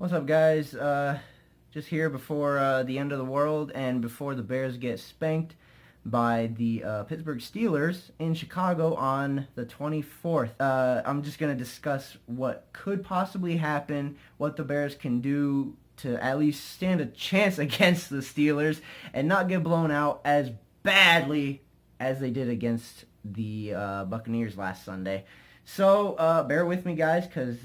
What's up, guys? Just here before the end of the world and before the Bears get spanked by the Pittsburgh Steelers in Chicago on the 24th. I'm just going to discuss what could possibly happen, what the Bears can do to at least stand a chance against the Steelers and not get blown out as badly as they did against the Buccaneers last Sunday. So bear with me, guys, because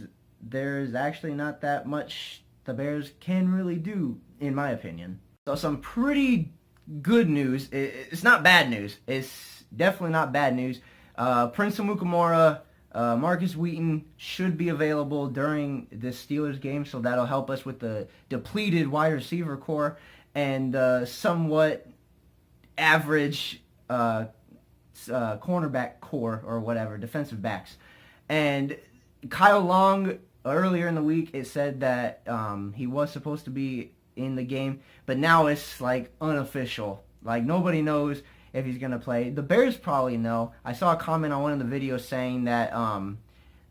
there's actually not that much the Bears can really do, in my opinion. So some pretty good news. It's not bad news. It's definitely not bad news. Prince Amukamara, Marcus Wheaton should be available during this Steelers game, so that'll help us with the depleted wide receiver core and somewhat average cornerback core or whatever, defensive backs. And Kyle Long, earlier in the week, it said that he was supposed to be in the game, but now it's like unofficial. Like nobody knows if he's going to play. The Bears probably know. I saw a comment on one of the videos saying that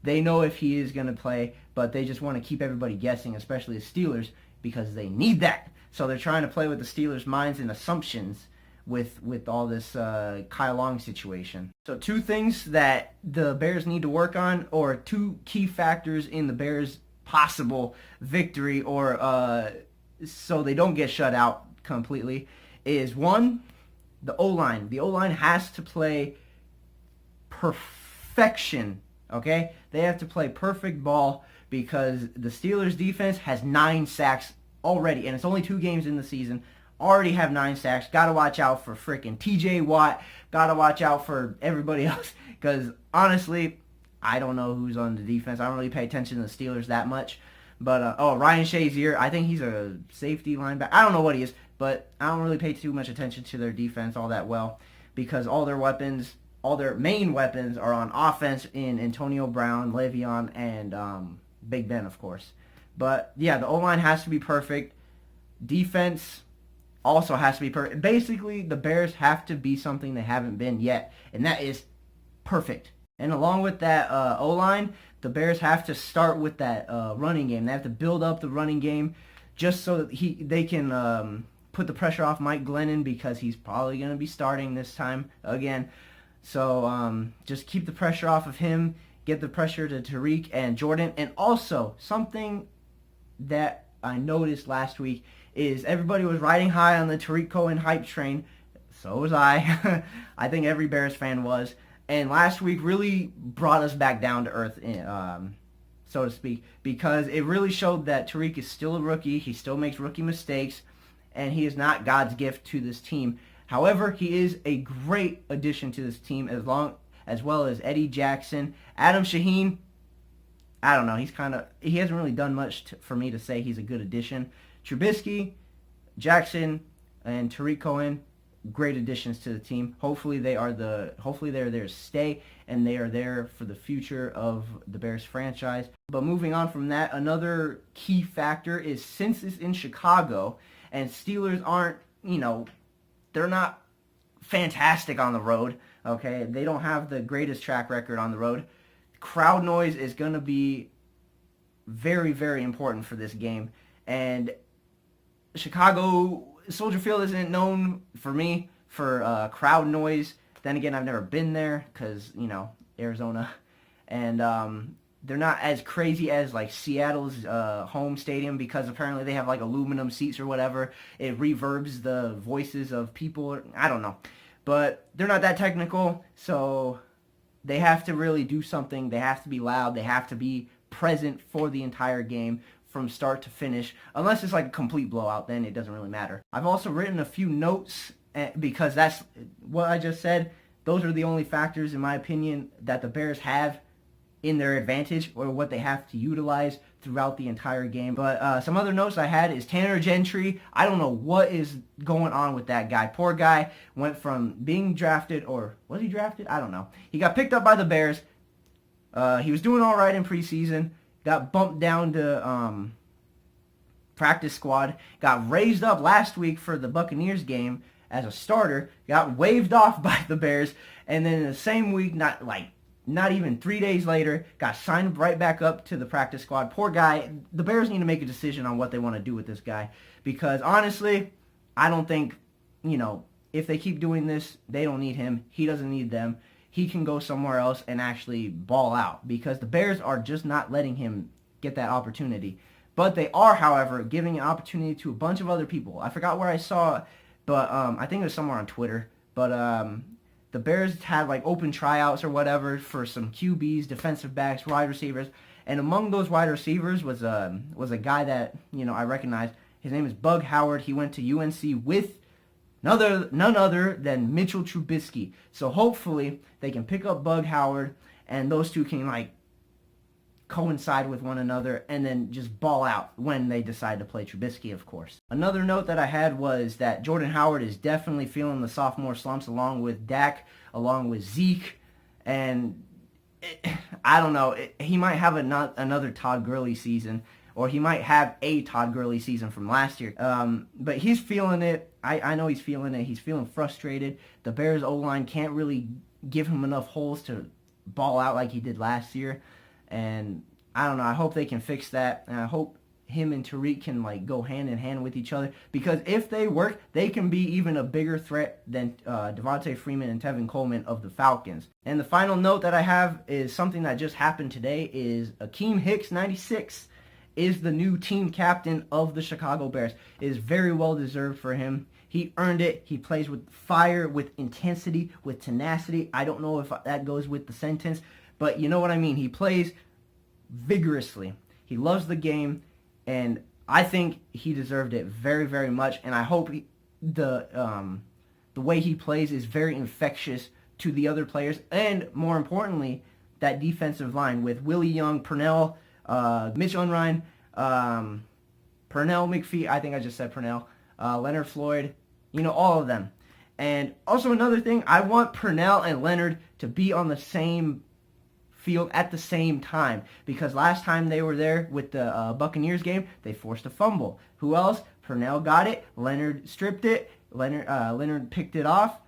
they know if he is going to play, but they just want to keep everybody guessing, especially the Steelers, because they need that. So they're trying to play with the Steelers' minds and assumptions with all this Kyle Long situation. So two things that the Bears need to work on, or two key factors in the Bears' possible victory, or so they don't get shut out completely, is one, the O-line. The O-line has to play perfection, okay? They have to play perfect ball because the Steelers' defense has 9 sacks already, and it's only 2 games in the season. Already have 9 sacks. Got to watch out for freaking TJ Watt. Got to watch out for everybody else because, honestly, I don't know who's on the defense. I don't really pay attention to the Steelers that much. But, Ryan Shazier, I think he's a safety linebacker. I don't know what he is, but I don't really pay too much attention to their defense all that well because all their weapons, all their main weapons are on offense in Antonio Brown, Le'Veon, and Big Ben, of course. But, yeah, the O-line has to be perfect. Defense also has to be perfect. Basically, the Bears have to be something they haven't been yet, and that is perfect. And along with that O-line, the Bears have to start with that running game. They have to build up the running game just so that they can put the pressure off Mike Glennon because he's probably going to be starting this time again. So just keep the pressure off of him, get the pressure to Tariq and Jordan. And also, something that I noticed last week is everybody was riding high on the Tariq Cohen hype train. So was I. I think every Bears fan was. And last week really brought us back down to earth, so to speak, because it really showed that Tariq is still a rookie. He still makes rookie mistakes, and he is not God's gift to this team. However, he is a great addition to this team, as well as Eddie Jackson. Adam Shaheen, I don't know. He hasn't really done much for me to say he's a good addition. Trubisky, Jackson, and Tariq Cohen, great additions to the team. Hopefully they're there to stay, and they are there for the future of the Bears franchise. But moving on from that, another key factor is since it's in Chicago, and Steelers aren't, they're not fantastic on the road, okay? They don't have the greatest track record on the road. Crowd noise is going to be very, very important for this game. And Chicago, Soldier Field isn't known for me for crowd noise. Then again, I've never been there because, Arizona. And they're not as crazy as like Seattle's home stadium because apparently they have like aluminum seats or whatever. It reverbs the voices of people. I don't know. But they're not that technical, so they have to really do something. They have to be loud. They have to be present for the entire game from start to finish. Unless it's like a complete blowout, then it doesn't really matter. I've also written a few notes because that's what I just said. Those are the only factors, in my opinion, that the Bears have in their advantage or what they have to utilize throughout the entire game. But some other notes I had is Tanner Gentry. I don't know what is going on with that guy. Poor guy went from being drafted, or was he drafted? I don't know. He got picked up by the Bears. He was doing all right in preseason. Got bumped down to practice squad. Got raised up last week for the Buccaneers game as a starter. Got waved off by the Bears. And then in the same week, not like not even 3 days later, got signed right back up to the practice squad. Poor guy. The Bears need to make a decision on what they want to do with this guy. Because honestly, I don't think, if they keep doing this, they don't need him. He doesn't need them. He can go somewhere else and actually ball out. Because the Bears are just not letting him get that opportunity. But they are, however, giving an opportunity to a bunch of other people. I forgot where I saw it, but I think it was somewhere on Twitter. But the Bears had like open tryouts or whatever for some QBs, defensive backs, wide receivers, and among those wide receivers was a guy that I recognize. His name is Bug Howard. He went to UNC with none other than Mitchell Trubisky. So hopefully they can pick up Bug Howard, and those two can coincide with one another and then just ball out when they decide to play Trubisky, of course. Another note that I had was that Jordan Howard is definitely feeling the sophomore slumps along with Dak, along with Zeke, and I don't know. He might have another Todd Gurley season, or he might have a Todd Gurley season from last year. But he's feeling it. I know he's feeling it. He's feeling frustrated. The Bears O-line can't really give him enough holes to ball out like he did last year. And I don't know. I hope they can fix that. And I hope him and Tariq can go hand in hand with each other. Because if they work, they can be even a bigger threat than Devontae Freeman and Tevin Coleman of the Falcons. And the final note that I have is something that just happened today is Akeem Hicks 96 is the new team captain of the Chicago Bears. It is very well deserved for him. He earned it. He plays with fire, with intensity, with tenacity. I don't know if that goes with the sentence, but you know what I mean. He plays vigorously. He loves the game, and I think he deserved it very, very much. And I hope the way he plays is very infectious to the other players, and more importantly, that defensive line with Willie Young, Pernell, Mitch Unrein, Pernell McPhee. I think I just said Pernell. Leonard Floyd. All of them. And also another thing, I want Pernell and Leonard to be on the same field at the same time, because last time they were there with the Buccaneers game, they forced a fumble. Who else? Pernell got it. Leonard stripped it. Leonard picked it off.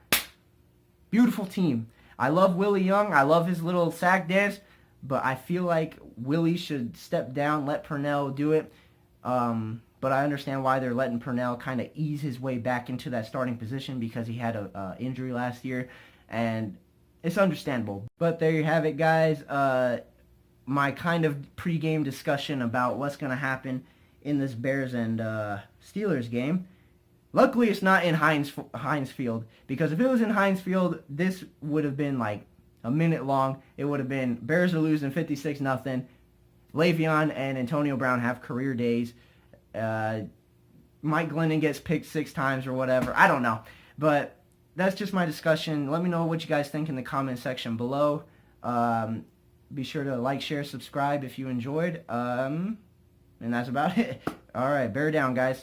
Beautiful team. I love Willie Young. I love his little sack dance, but I feel like Willie should step down, let Pernell do it. But I understand why they're letting Pernell kind of ease his way back into that starting position, because he had a injury last year, and it's understandable. But there you have it, guys. My kind of pregame discussion about what's going to happen in this Bears and Steelers game. Luckily, it's not in Heinz Field, because if it was in Heinz Field, this would have been like a minute long. It would have been Bears are losing 56-0. Le'Veon and Antonio Brown have career days. Mike Glennon gets picked 6 times or whatever. I don't know. But that's just my discussion. Let me know what you guys think in the comment section below. Be sure to like, share, subscribe if you enjoyed. And that's about it. All right, bear down, guys.